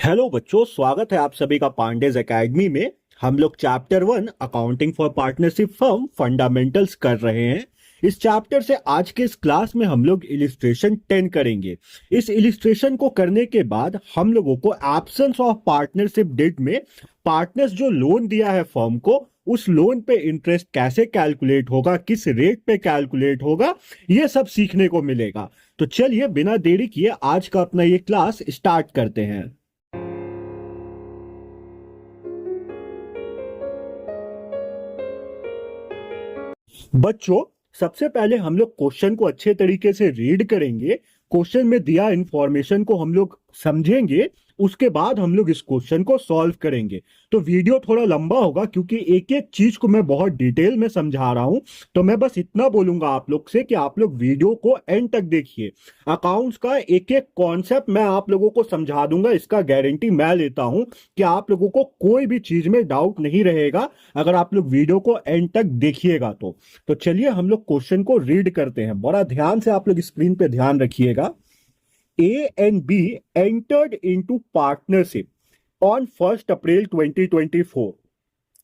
Hello बच्चों, स्वागत है आप सभी का पांडेज एकेडमी में। हम लोग chapter 1 accounting for partnership firm fundamentals कर रहे हैं। इस चैप्टर से आज के इस क्लास में हम लोग इलिस्ट्रेशन 10 करेंगे। इस इलिस्ट्रेशन को करने के बाद हम लोगों को एब्सेंस ऑफ पार्टनरशिप डेट में पार्टनर्स जो लोन दिया है फर्म को, उस लोन पे इंटरेस्ट कैसे कैलकुलेट होगा, किस रेट पे कैलकुलेट होगा, ये सब सीखने को मिलेगा। तो चलिए बिना देरी किए आज का अपना ये क्लास स्टार्ट करते हैं। बच्चों, सबसे पहले हम लोग क्वेश्चन को अच्छे तरीके से रीड करेंगे। क्वेश्चन में दिया इंफॉर्मेशन को हम लोग समझेंगे, उसके बाद हम लोग इस क्वेश्चन को सॉल्व करेंगे। तो वीडियो थोड़ा लंबा होगा क्योंकि एक एक चीज को मैं बहुत डिटेल में समझा रहा हूं। तो मैं बस इतना बोलूंगा आप लोग से कि आप लोग वीडियो को एंड तक देखिए। अकाउंट्स का एक एक कॉन्सेप्ट मैं आप लोगों को समझा दूंगा, इसका गारंटी मैं लेता हूं कि आप लोगों को कोई भी चीज में डाउट नहीं रहेगा अगर आप लोग वीडियो को एंड तक देखिएगा तो चलिए हम लोग क्वेश्चन को रीड करते हैं। बड़ा ध्यान से आप लोग स्क्रीन पे ध्यान रखिएगा। A and B entered into partnership on 1st अप्रैल 2024।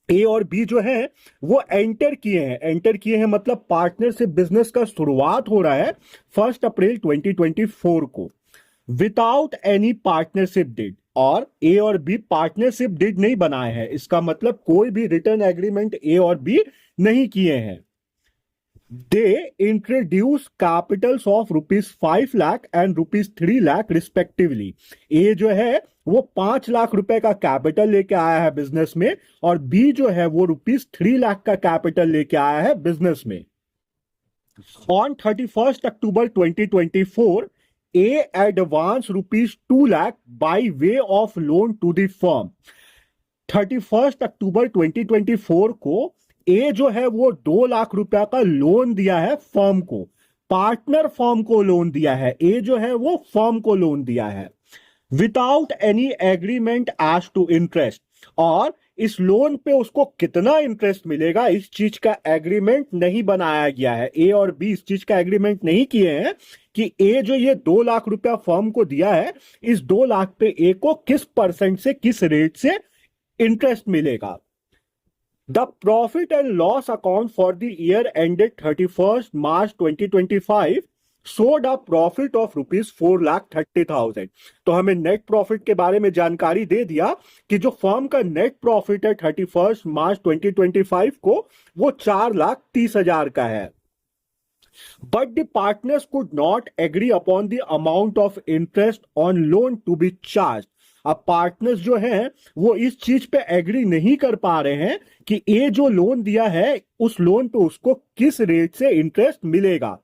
ए और बी जो है वो एंटर किए हैं मतलब पार्टनरशिप बिजनेस का शुरुआत हो रहा है 1 अप्रैल 2024 को विदाउट एनी पार्टनरशिप डीड। और ए और बी पार्टनरशिप डीड नहीं बनाए हैं, इसका मतलब कोई भी रिटर्न एग्रीमेंट ए और बी नहीं किए हैं। They introduce capitals of ₹5 lakh and ₹3 lakh respectively। ए जो है वो 5 लाख रुपए का कैपिटल लेके आया है बिजनेस में और बी जो है वो ₹3 लाख का कैपिटल लेके आया है बिजनेस में। On 31st October 2024 A advance ₹2 lakh by way of loan to the firm. 31 अक्टूबर 2024 को ए जो है वो 2 लाख रुपया का लोन दिया है फर्म को, पार्टनर फर्म को लोन दिया है। ए जो है वो फर्म को लोन दिया है without any agreement as to interest. और इस लोन पे उसको कितना इंटरेस्ट मिलेगा इस चीज का एग्रीमेंट नहीं बनाया गया है। ए और बी इस चीज का एग्रीमेंट नहीं किए हैं कि ए जो ये 2 लाख रुपया फर्म को दिया है, इस 2 लाख पे ए को किस परसेंट से किस रेट से इंटरेस्ट मिलेगा। The profit and loss account for the year ended 31st March 2025 showed a profit of ₹4,30,000। तो हमें नेट प्रॉफिट के बारे में जानकारी दे दिया कि जो फर्म का नेट प्रॉफिट है 31 मार्च 2025 को वो 4,30,000 का है। But the partners could not agree upon the amount of interest on loan to be charged। अब पार्टनर्स जो हैं वो इस चीज पे एग्री नहीं कर पा रहे हैं कि ए जो लोन दिया है उस लोन पे उसको किस रेट से इंटरेस्ट मिलेगा।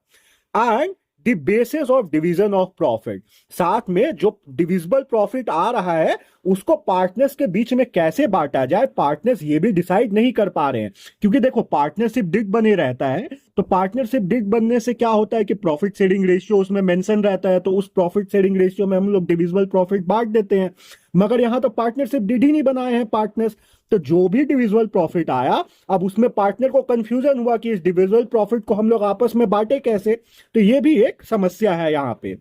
And the basis of division of profit, साथ में जो डिविजिबल प्रॉफिट आ रहा है उसको पार्टनर्स के बीच में कैसे बांटा जाए, पार्टनर्स ये भी डिसाइड नहीं कर पा रहे हैं। क्योंकि देखो पार्टनरशिप डिड बने रहता है, तो पार्टनरशिप डिड बनने से क्या होता है कि प्रॉफिट शेयरिंग रेशियो उसमें मेंशन रहता है, तो उस प्रॉफिट शेयरिंग रेशियो में हम लोग डिविजिबल प्रॉफिट बांट देते हैं। मगर यहां तो पार्टनरशिप डिड ही नहीं बनाए हैं पार्टनर्स, तो जो भी डिविजिबल प्रॉफिट आया अब उसमें पार्टनर को कंफ्यूजन हुआ कि इस डिविजिबल प्रॉफिट को हम लोग आपस में बांटे कैसे। तो ये भी एक समस्या है। यहां पे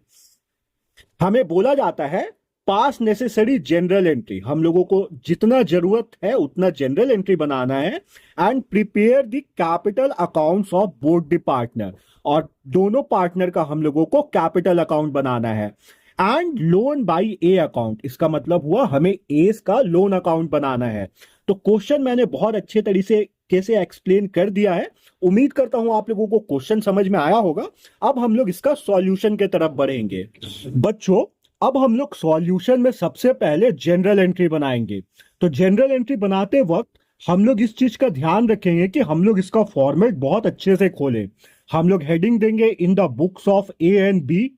हमें बोला जाता है पास नेसेसरी जनरल एंट्री, हम लोगों को जितना जरूरत है उतना जनरल एंट्री बनाना है। And prepare the capital accounts of both the partner, और दोनों पार्टनर का हम लोगों को कैपिटल अकाउंट बनाना है। And loan by A account, इसका मतलब हुआ हमें एस का लोन अकाउंट बनाना है। तो क्वेश्चन मैंने बहुत अच्छे तरीके से कैसे एक्सप्लेन कर दिया है। उम्मीद करता हूं आप लोगों को क्वेश्चन समझ में आया होगा। अब हम लोग इसका सॉल्यूशन के तरफ बढ़ेंगे। बच्चों, अब हम लोग सॉल्यूशन में सबसे पहले जनरल एंट्री बनाएंगे। तो जनरल एंट्री बनाते वक्त हम लोग इस चीज का ध्यान रखेंगे कि हम लोग इसका फॉर्मेट बहुत अच्छे से खोलें। हम लोग हेडिंग देंगे in the books of A and B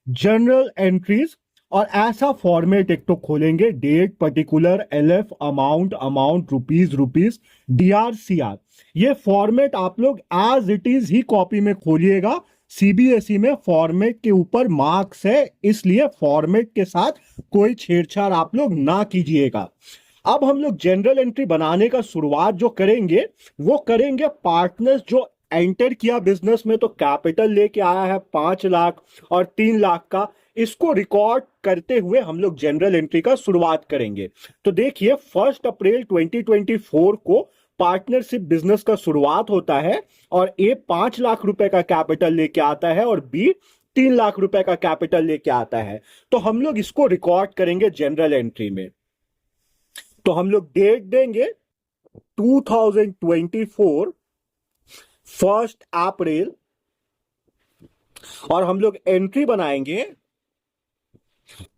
journal entries, और ऐसा फॉर्मेट एक तो खोलेंगे date, particular, LF, amount, rupees, DRCR। ये फॉर्मेट आप लोग एज इट इज ही कॉपी में खोलिएगा। सीबीएसई में फॉर्मेट के ऊपर मार्क्स है, इसलिए फॉर्मेट के साथ कोई छेड़छाड़ आप लोग ना कीजिएगा। अब हम लोग जनरल एंट्री बनाने का शुरुआत जो करेंगे वो करेंगे पार्टनर्स जो एंटर किया बिजनेस में, तो कैपिटल लेके आया है 5 लाख और 3 लाख का। इसको रिकॉर्ड करते हुए हम लोग जनरल एंट्री का शुरुआत करेंगे। तो देखिए 1 अप्रैल 2024 को पार्टनरशिप बिजनेस का शुरुआत होता है और ए 5 लाख रुपए का कैपिटल लेके आता है और बी 3 लाख रुपए का कैपिटल लेके आता है। तो हम लोग इसको रिकॉर्ड करेंगे जनरल एंट्री में। तो हम लोग डेट देंगे 2024 1 अप्रैल और हम लोग एंट्री बनाएंगे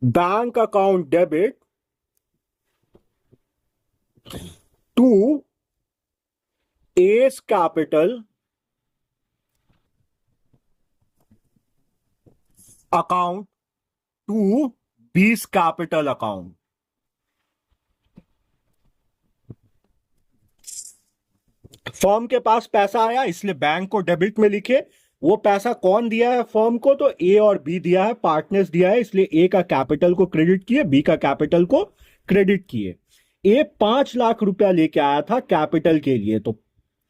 bank account debit to A's capital account to B's capital account. Firm के पास पैसा आया इसलिए बैंक को डेबिट में लिखे। वो पैसा कौन दिया है फर्म को, तो ए और बी दिया है, पार्टनर्स दिया है, इसलिए ए का कैपिटल को क्रेडिट किए, बी का कैपिटल को क्रेडिट किए। ए 5 लाख रुपया लेके आया था कैपिटल के लिए, तो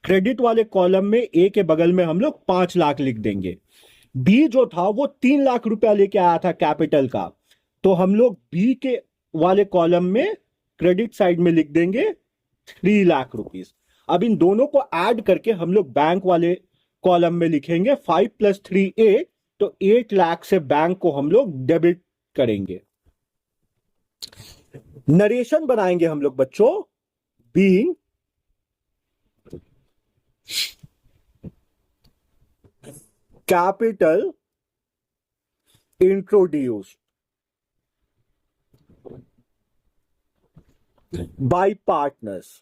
क्रेडिट वाले कॉलम में ए के बगल में हम लोग 5 लाख लिख देंगे। बी जो था वो 3 लाख रुपया लेके आया था कैपिटल का, तो हम लोग बी के वाले कॉलम में क्रेडिट साइड में लिख देंगे 3 लाख रुपीस। अब इन दोनों को ऐड करके हम लोग बैंक वाले कॉलम में लिखेंगे 5 + 3 8, तो 8 लाख से बैंक को हम लोग डेबिट करेंगे। नरेशन बनाएंगे हम लोग बच्चों, being capital introduced by partners.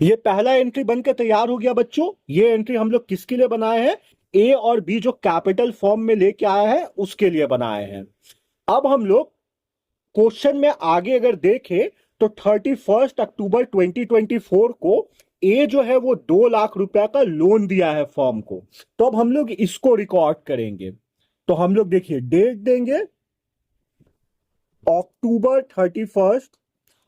ये पहला एंट्री बनकर तैयार हो गया बच्चों। ये एंट्री हम लोग किसके लिए बनाए हैं, ए और बी जो कैपिटल फॉर्म में लेके आया है उसके लिए बनाए हैं। अब हम लोग क्वेश्चन में आगे अगर देखें तो 31 अक्टूबर 2024 को ए जो है वो 2 लाख रुपया का लोन दिया है फॉर्म को। तो अब हम लोग इसको रिकॉर्ड करेंगे। तो हम लोग देखिए डेट देंगे अक्टूबर 31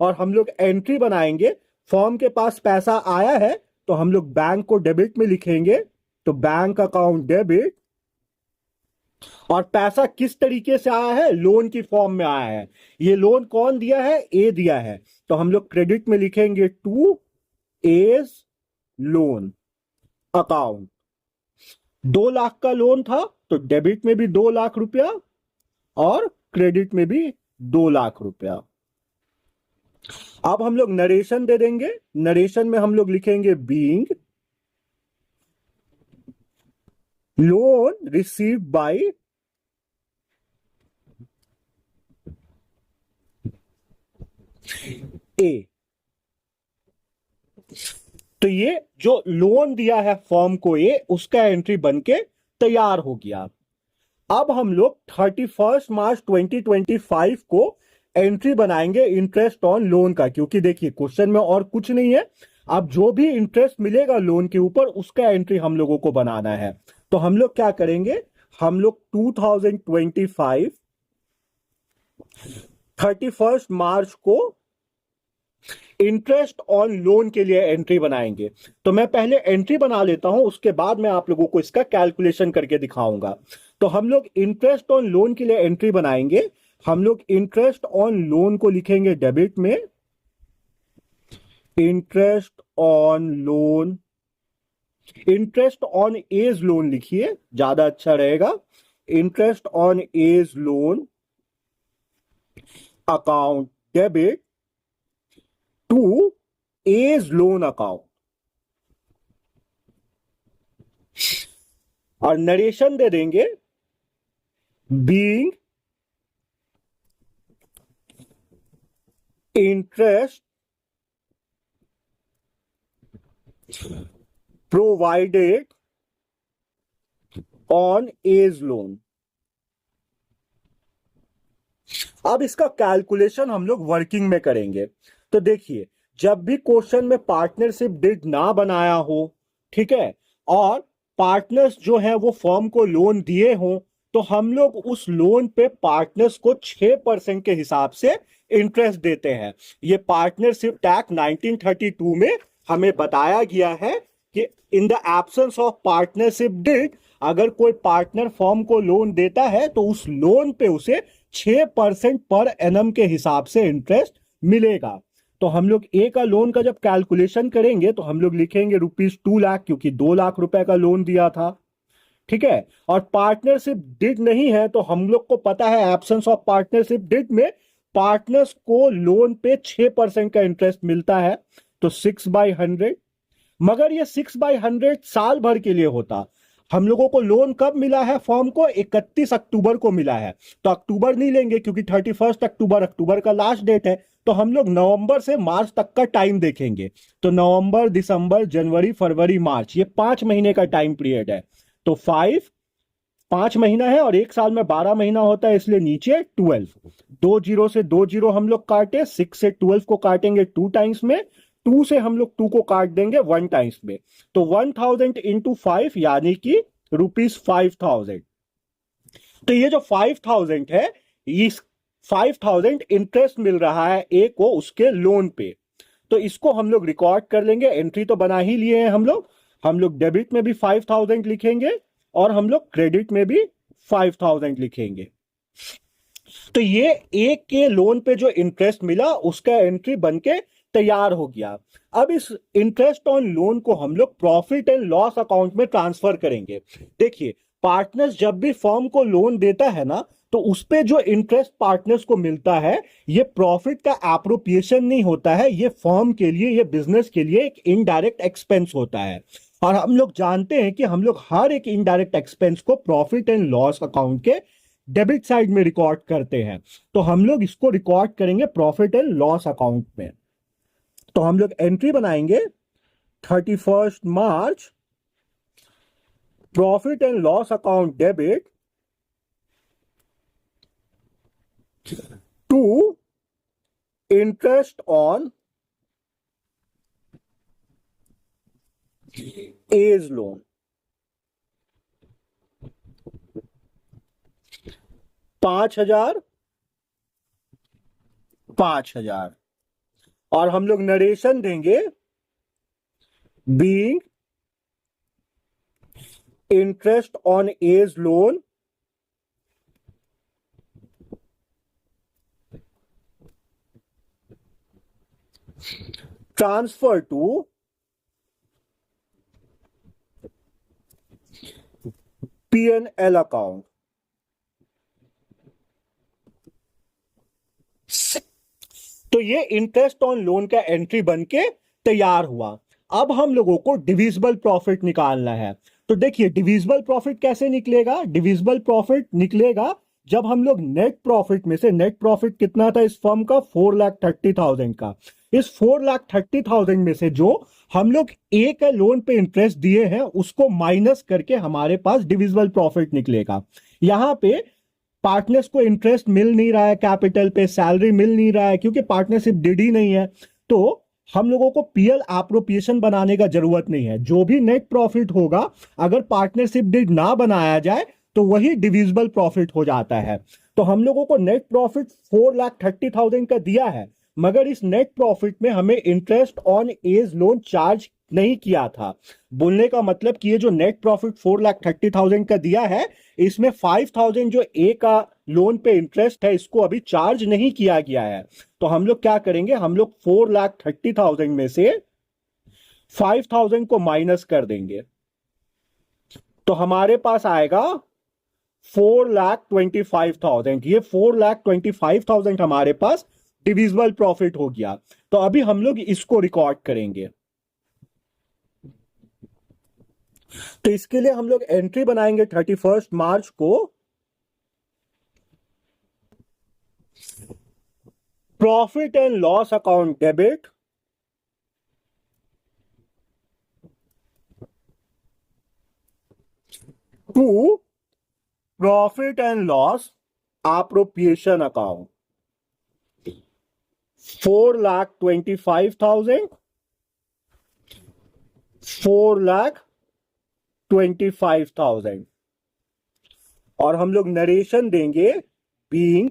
और हम लोग एंट्री बनाएंगे। फॉर्म के पास पैसा आया है तो हम लोग बैंक को डेबिट में लिखेंगे, तो बैंक अकाउंट डेबिट। और पैसा किस तरीके से आया है, लोन की फॉर्म में आया है। ये लोन कौन दिया है, ए दिया है, तो हम लोग क्रेडिट में लिखेंगे टू एज लोन अकाउंट। 2 लाख का लोन था तो डेबिट में भी 2 लाख रुपया और क्रेडिट में भी 2 लाख रुपया। अब हम लोग नरेशन दे देंगे। नरेशन में हम लोग लिखेंगे बीइंग लोन रिसीव्ड बाय ए। तो ये जो लोन दिया है फॉर्म को ए, उसका एंट्री बनके तैयार हो गया। अब हम लोग 31 मार्च 2025 को एंट्री बनाएंगे इंटरेस्ट ऑन लोन का, क्योंकि देखिए क्वेश्चन में और कुछ नहीं है। अब जो भी इंटरेस्ट मिलेगा लोन के ऊपर उसका एंट्री हम लोगों को बनाना है। तो हम लोग क्या करेंगे, हम लोग 2025 31 मार्च को इंटरेस्ट ऑन लोन के लिए एंट्री बनाएंगे। तो मैं पहले एंट्री बना लेता हूं, उसके बाद मैं आप लोगों को इसका कैलकुलेशन करके दिखाऊंगा। तो हम लोग इंटरेस्ट ऑन लोन के लिए एंट्री बनाएंगे। हम लोग इंटरेस्ट ऑन लोन को लिखेंगे डेबिट में, interest on loan, interest on as loan लिखिए ज्यादा अच्छा रहेगा। Interest on as loan account debit to A's loan account. और नरेशन दे देंगे being interest provided on as loan. अब इसका कैलकुलेशन हम लोग वर्किंग में करेंगे। तो देखिए जब भी क्वेश्चन में पार्टनरशिप डिड ना बनाया हो, ठीक है, और पार्टनर्स जो है वो फर्म को लोन दिए हो, तो हम लोग उस लोन पे पार्टनर्स को 6% के हिसाब से इंटरेस्ट देते हैं। ये पार्टनरशिप एक्ट 1932 में हमें बताया गया है कि in the absence of partnership deed, अगर कोई पार्टनर फर्म को लोन देता है तो उस लोन पे उसे 6% पर एनम के हिसाब से इंटरेस्ट मिलेगा। तो हम लोग ए का लोन का जब कैलकुलेशन करेंगे तो हम लोग लिखेंगे ₹2 लाख, क्योंकि 2 लाख रुपए का लोन दिया था। ठीक है। और पार्टनरशिप डिड नहीं है तो हम लोग को पता है एब्सेंस ऑफ पार्टनरशिप डिड में पार्टनर्स को लोन पे 6% का इंटरेस्ट मिलता है, तो 6/100। मगर ये 6/100 साल भर के लिए होता। हम लोगों को लोन कब मिला है? फॉर्म को 31 अक्टूबर को मिला है। तो अक्टूबर नहीं लेंगे क्योंकि 31 अक्टूबर अक्टूबर का लास्ट डेट है। तो हम लोग नवंबर से मार्च तक का टाइम देखेंगे। तो नवंबर, दिसंबर, जनवरी, फरवरी, मार्च, ये 5 महीने का टाइम पीरियड है। तो 5 महीना है और एक साल में 12 महीना होता है, इसलिए नीचे 12। 2 जीरो से 2 जीरो हम लोग काटे, 6 से 12 को काटेंगे 2 टाइम्स में, 2 से हम लोग 2 को काट देंगे 1 टाइम्स में। तो 1000 इंटू 5 यानी कि ₹5000। तो ये जो 5000 है, इस 5000 इंटरेस्ट मिल रहा है ए को उसके लोन पे। तो इसको हम लोग रिकॉर्ड कर लेंगे। एंट्री तो बना ही लिए हैं हम लोग डेबिट में भी 5000 लिखेंगे और हम लोग क्रेडिट में भी 5000 लिखेंगे। तो ये एक के लोन पे जो इंटरेस्ट मिला उसका एंट्री बनके तैयार हो गया। अब इस इंटरेस्ट ऑन लोन को हम लोग प्रॉफिट एंड लॉस अकाउंट में ट्रांसफर करेंगे। देखिए, पार्टनर्स जब भी फर्म को लोन देता है ना, तो उस पे जो इंटरेस्ट पार्टनर्स को मिलता है, ये प्रॉफिट का एप्रोप्रिएशन नहीं होता है, ये फर्म के लिए, ये बिजनेस के लिए एक इनडायरेक्ट एक्सपेंस होता है। और हम लोग जानते हैं कि हम लोग हर एक इनडायरेक्ट एक्सपेंस को प्रॉफिट एंड लॉस अकाउंट के डेबिट साइड में रिकॉर्ड करते हैं। तो हम लोग इसको रिकॉर्ड करेंगे प्रॉफिट एंड लॉस अकाउंट में। तो हम लोग एंट्री बनाएंगे 31 March, profit and loss account debit to interest on as loan, 5,000 5,000। और हम लोग नरेशन देंगे being interest on as loan transfer to P&L account. तो ये इंटरेस्ट ऑन लोन का एंट्री बनके तैयार हुआ। अब हम लोगों को डिविजिबल प्रॉफिट निकालना है। तो देखिए, डिविजिबल प्रॉफिट कैसे निकलेगा? डिविजिबल प्रॉफिट निकलेगा जब हम लोग नेट प्रॉफिट में से, नेट प्रॉफिट कितना था इस फर्म का? 4,30,000 का। इस 4,30,000 में से जो हम लोग ए के लोन पे इंटरेस्ट दिए हैं उसको माइनस करके हमारे पास डिविजिबल प्रॉफिट निकलेगा। यहां पे पार्टनर्स को इंटरेस्ट मिल नहीं रहा है, कैपिटल पे सैलरी मिल नहीं रहा है क्योंकि पार्टनरशिप डिड ही नहीं है। तो हम लोगों को पीएल एप्रोप्रिएशन बनाने का जरूरत नहीं है। जो भी नेट प्रॉफिट होगा, अगर पार्टनरशिप डिड ना बनाया जाए तो वही डिविजिबल प्रॉफिट हो जाता है। तो हम लोगों को नेट प्रॉफिट 4,30,000 का दिया है, मगर इस नेट प्रॉफिट में हमें interest on as loan charge नहीं किया था। बोलने का मतलब कि ये जो नेट प्रॉफिट 4,30,000 का दिया है, इसमें 5,000 जो ए का लोन पे इंटरेस्ट है इसको अभी चार्ज नहीं किया गया है। तो हम लोग क्या करेंगे? हम लोग 4,30,000 में से 5,000 को माइनस कर देंगे। तो हमारे पास आएगा 4,25,000। ये 4,25,000 हमारे पास डिविजिबल प्रॉफिट हो गया। तो अभी हम लोग इसको रिकॉर्ड करेंगे। तो इसके लिए हम लोग एंट्री बनाएंगे 31 मार्च को, profit and loss account debit to profit and loss appropriation account. 4,25,000, 4,25,000। और हम लोग नरेशन देंगे being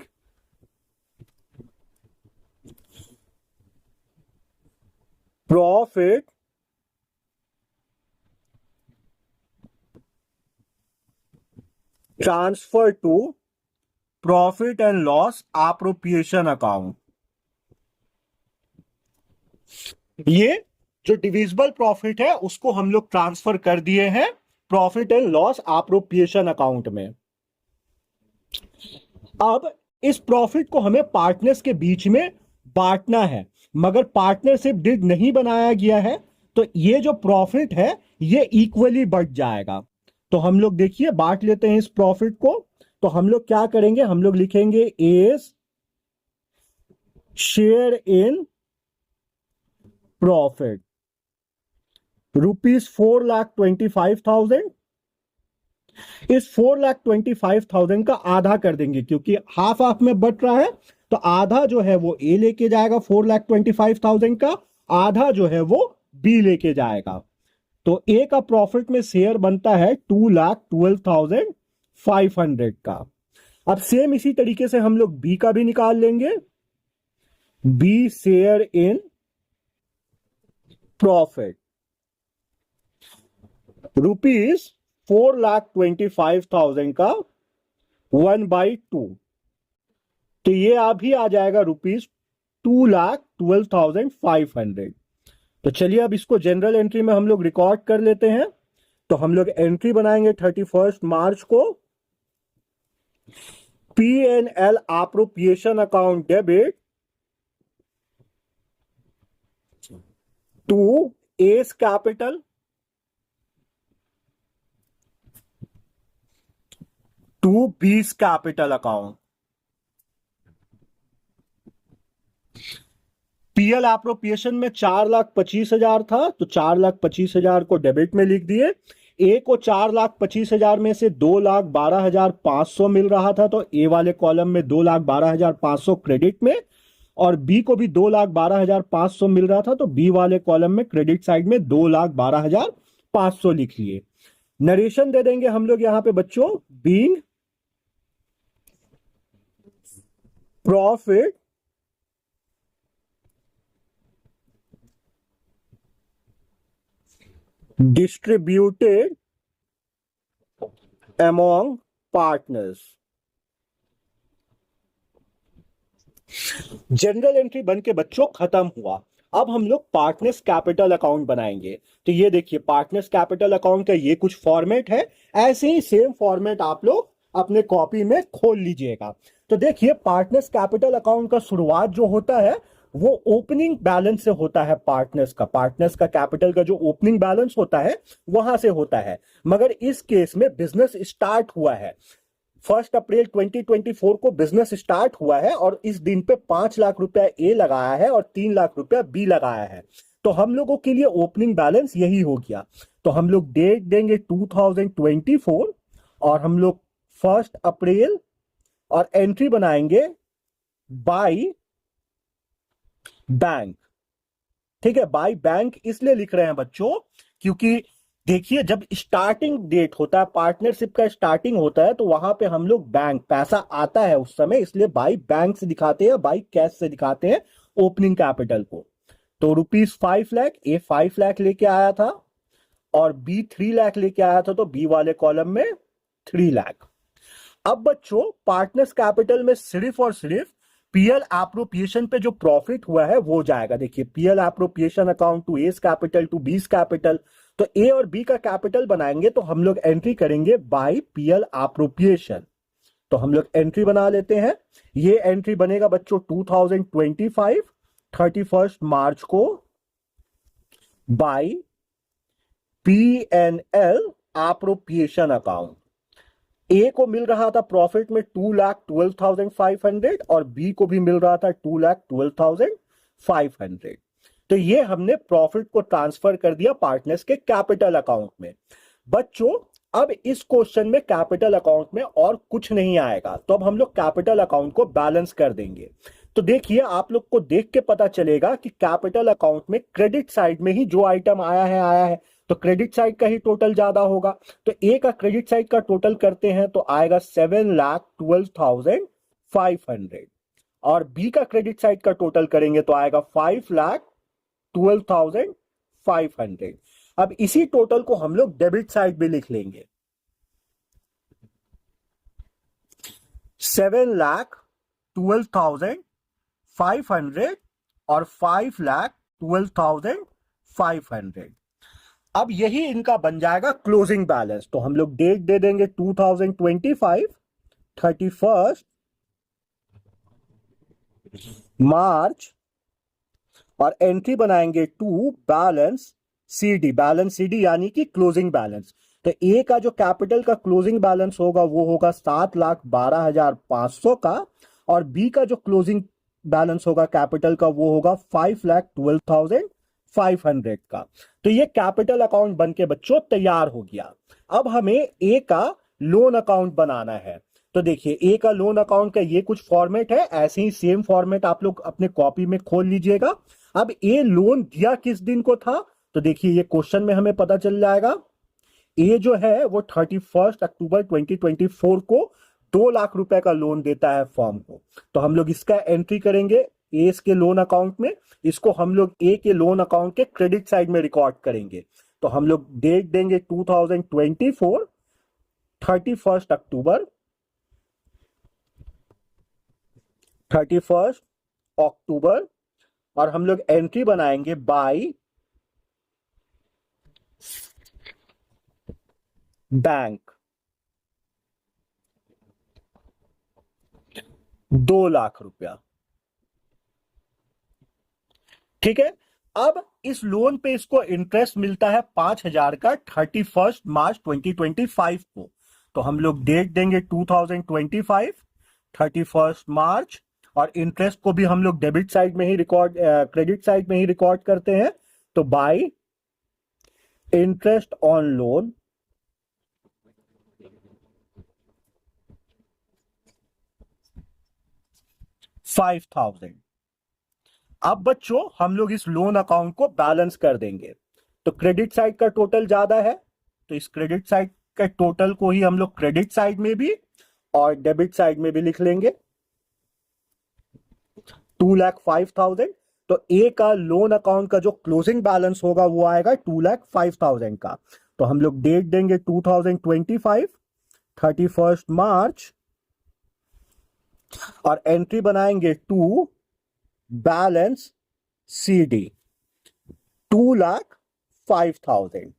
profit transfer to profit and loss appropriation account. ये जो डिविजिबल प्रॉफिट है उसको हम लोग ट्रांसफर कर दिए हैं profit and loss appropriation account में। अब इस प्रॉफिट को हमें पार्टनर्स के बीच में बांटना है, मगर पार्टनरशिप डीड नहीं बनाया गया है, तो ये जो प्रॉफिट है ये इक्वली बढ़ जाएगा। तो हम लोग देखिए बांट लेते हैं इस प्रॉफिट को। तो हम लोग क्या करेंगे, हम लोग लिखेंगे एज शेयर इन प्रॉफिट ₹4,25,000। इस 4,25,000 का आधा कर देंगे, क्योंकि हाफ हाफ में बट रहा है, तो आधा जो है वो ए लेके जाएगा 4,25,000 का, आधा जो है वो बी लेके जाएगा। तो ए का प्रॉफिट में शेयर बनता है 2,12,500 का। अब सेम इसी तरीके से हम लोग बी का भी निकाल लेंगे। बी शेयर इन प्रॉफिट ₹4,25,000 का 1/2, तो ये अभी आ जाएगा ₹2,12,500। तो चलिए अब इसको जनरल एंट्री में हम लोग रिकॉर्ड कर लेते हैं। तो हम लोग एंट्री बनाएंगे 31 मार्च को। P&L appropriation account debit to A's capital to B's capital account. PL appropriation में 4,25,000 था, तो 4,25,000 को डेबिट में लिख दिए। ए को 4,25,000 में से 2,12,500 मिल रहा था, तो ए वाले कॉलम में 2,12,500 क्रेडिट में, और बी को भी 2,12,500 मिल रहा था, तो बी वाले कॉलम में क्रेडिट साइड में 2,12,500 लिख लिए। नरेशन दे देंगे हम लोग यहां पे बच्चों, being profit distributed among partners। General entry बन के बच्चों खत्म हुआ। अब हम लोग पार्टनर्स कैपिटल अकाउंट बनाएंगे। तो ये देखिए पार्टनर्स कैपिटल अकाउंट का ये कुछ फॉर्मेट है, ऐसे ही सेम फॉर्मेट आप लोग अपने कॉपी में खोल लीजिएगा। तो देखिए पार्टनर्स कैपिटल अकाउंट का शुरुआत जो होता है वो ओपनिंग बैलेंस से होता है। पार्टनर्स का कैपिटल का जो ओपनिंग बैलेंस होता है वहां से होता है, मगर इस केस में बिजनेस स्टार्ट हुआ है 1 अप्रैल 2024 को बिजनेस स्टार्ट हुआ है, और इस दिन पे 5 लाख रुपया ए लगाया है और 3 लाख रुपया बी लगाया है। तो हम लोगों के लिए ओपनिंग बैलेंस यही हो गया। तो हम लोग डेट देंगे 2024, और हम लोग 1 अप्रैल, और एंट्री बनाएंगे बाय बैंक। ठीक है, बाय बैंक इसलिए लिख रहे हैं बच्चों क्योंकि देखिए जब स्टार्टिंग डेट होता है, पार्टनरशिप का स्टार्टिंग होता है, तो वहां पे हम लोग बैंक पैसा आता है उस समय, इसलिए बाय बैंक से दिखाते हैं, बाय कैश से दिखाते हैं ओपनिंग कैपिटल को। तो ₹5 लाख, ए 5 लाख लेके आया था और बी 3 लाख लेके आया था, तो बी वाले कॉलम में 3 लाख। अब बच्चों पार्टनर्स कैपिटल में सिर्फ और सिर्फ पीएल एप्रोप्रिएशन पे जो प्रॉफिट हुआ है वो जाएगा। देखिए PL appropriation account to A's capital to B's capital, तो ए और बी का कैपिटल बनाएंगे तो हम लोग एंट्री करेंगे बाय पीएल एप्रोप्रिएशन। तो हम लोग एंट्री बना लेते हैं। ये एंट्री बनेगा बच्चों 2025 31 मार्च को बाय पीएनएल एप्रोप्रिएशन अकाउंट। ए को मिल रहा था प्रॉफिट में 2,12,500 और बी को भी मिल रहा था 2,12,500। तो ये हमने प्रॉफिट को ट्रांसफर कर दिया पार्टनर्स के कैपिटल अकाउंट में। बच्चों अब इस क्वेश्चन में कैपिटल अकाउंट में और कुछ नहीं आएगा, तो अब हम लोग कैपिटल अकाउंट को बैलेंस कर देंगे। तो देखिए आप लोग को देख के पता चलेगा कि कैपिटल अकाउंट में क्रेडिट साइड में ही जो आइटम आया है, तो क्रेडिट साइड का ही टोटल ज्यादा होगा। तो ए का क्रेडिट साइड का टोटल करते हैं तो आएगा 7,12,500, और बी का क्रेडिट साइड का टोटल करेंगे तो आएगा 5,12,500। अब इसी टोटल को हम लोग डेबिट साइड भी लिख लेंगे। 7,12,500 और 5,12,500। अब यही इनका बन जाएगा क्लोजिंग बैलेंस। तो हम लोग डेट दे देंगे 2025 31 मार्च और एंट्री बनाएंगे टू बैलेंस सीडी यानी कि क्लोजिंग बैलेंस। तो ए का जो कैपिटल का क्लोजिंग बैलेंस होगा वो होगा 7,12,500 का, और बी का जो क्लोजिंग बैलेंस होगा कैपिटल का वो होगा 5,12,500 का। तो ये कैपिटल अकाउंट बन के बच्चों तैयार हो गया। अब हमें ए का लोन अकाउंट बनाना है। तो देखिए ए का लोन अकाउंट का ये कुछ फॉर्मेट है, ऐसे ही सेम फॉर्मेट आप लोग अपने कॉपी में खोल लीजिएगा। अब ए लोन दिया किस दिन को था, तो देखिए ये क्वेश्चन में हमें पता चल जाएगा। ए जो है वो 31 अक्टूबर 2024 को 2 लाख रुपए का लोन देता है फर्म को। तो हम लोग इसका एंट्री करेंगे ए के लोन अकाउंट में। इसको हम लोग ए के लोन अकाउंट के क्रेडिट साइड में रिकॉर्ड करेंगे। तो हम लोग डेट देंगे 2024 31 अक्टूबर 31 अक्टूबर और हम लोग एंट्री बनाएंगे बाय बैंक 2 लाख रुपया। ठीक है। अब इस लोन पे इसको इंटरेस्ट मिलता है 5,000 का 31 मार्च 2025 को। तो हम लोग डेट देंगे 2025 31 मार्च और इंटरेस्ट को भी हम लोग डेबिट साइड में ही रिकॉर्ड क्रेडिट साइड में ही रिकॉर्ड करते हैं। तो बाय इंटरेस्ट ऑन लोन 5,000। अब बच्चों हम लोग इस लोन अकाउंट को बैलेंस कर देंगे। तो क्रेडिट साइड का टोटल ज्यादा है, तो इस क्रेडिट साइड के टोटल को ही हम लोग क्रेडिट साइड में भी और डेबिट साइड में भी लिख लेंगे 2,05,000। तो ए का लोन अकाउंट का जो क्लोजिंग बैलेंस होगा वो आएगा 2,05,000 का। तो हम लोग डेट देंगे 2025 31 मार्च और एंट्री बनाएंगे टू बैलेंस सीडी 2,05,000।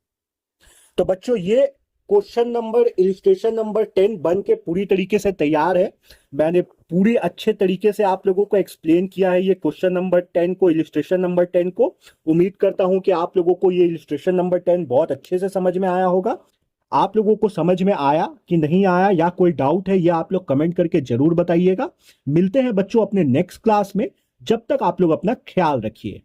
तो बच्चों ये क्वेश्चन नंबर इलिस्ट्रेशन नंबर 10 बन के पूरी तरीके से तैयार है। मैंने पूरी अच्छे तरीके से आप लोगों को एक्सप्लेन किया है ये क्वेश्चन नंबर 10 को, इलिस्ट्रेशन नंबर 10 को। उम्मीद करता हूं कि आप लोगों को ये इलिस्ट्रेशन नंबर 10 बहुत अच्छे से समझ में आया होगा। आप लोगों को समझ में आया कि नहीं आया या कोई डाउट है, ये आप लोग कमेंट करके जरूर बताइएगा। मिलते हैं बच्चों अपने नेक्स्ट क्लास में। जब तक आप लोग अपना ख्याल रखिए।